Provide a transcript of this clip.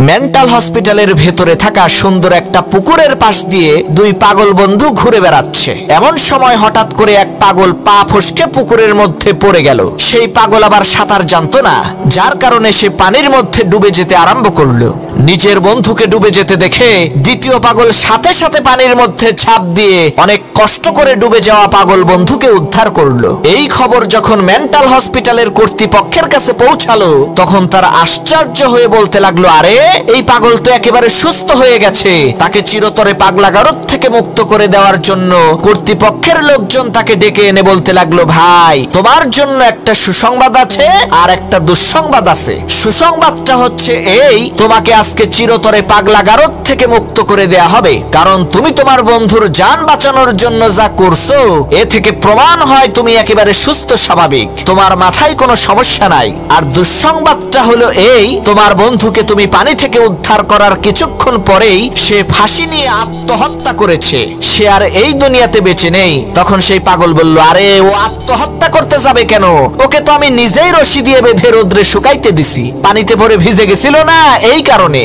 Mental হসপিটালের ভেতরে থাকা সুন্দর একটা পুকুরের পাশ দিয়ে দুই পাগল বন্ধু ঘুরে বেড়াচ্ছে। এমন সময় হঠাৎ করে এক পাগল পা ফসকে পুকুরের মধ্যে পড়ে গেল। সেই পাগল আবার সাঁতার জানতো না, যার কারণে সে পানির মধ্যে ডুবে যেতে আরম্ভ করলো। নিজের বন্ধুকে ডুবে যেতে দেখে দ্বিতীয় পাগল সাথে সাথে পানির মধ্যে ঝাঁপ দিয়ে অনেক কষ্ট করে ডুবে যাওয়া পাগল বন্ধুকে উদ্ধার করলো। এই খবর যখন মেন্টাল হসপিটালের কর্তৃপক্ষের কাছে পৌঁছালো, তখন তারা আশ্চর্য হয়ে বলতে লাগলো, আরে এই পাগল তো একেবারে সুস্থ হয়ে গেছে। তাকে চিরতরে পাগলাগারদ থেকে মুক্ত করে দেওয়ার জন্য কর্তৃপক্ষের লোকজন তাকে ডেকে এনে বলতে লাগলো, ভাই তোমার জন্য একটা সুসংবাদ আছে আর একটা দুঃসংবাদ আছে। সুসংবাদটা হচ্ছে এই, তোমাকে আজকে চিরতরে পাগলাগারদ থেকে মুক্ত করে দেয়া হবে, কারণ তুমি তোমার বন্ধুর জান বাঁচানোর জন্য যা করছো এ থেকে প্রমাণ হয় তুমি একেবারে সুস্থ স্বাভাবিক, তোমার মাথায় কোনো সমস্যা নাই। আর দুঃসংবাদটা হলো এই, তোমার বন্ধুকে তুমি পানি থেকে উদ্ধার করার কিছুক্ষণ পরেই সে ফাঁসি নিয়ে আত্মহত্যা করেছে, সে আর এই দুনিয়াতে বেঁচে নেই। তখন সেই পাগল বলল, আরে ও আত্মহত্যা করতে যাবে কেন? ওকে তো আমি নিজেই রশি দিয়ে বেঁধে রোদ্রে শুকাইতে দিছি, পানিতে ভরে ভিজে গেছিল না, এই কারণে।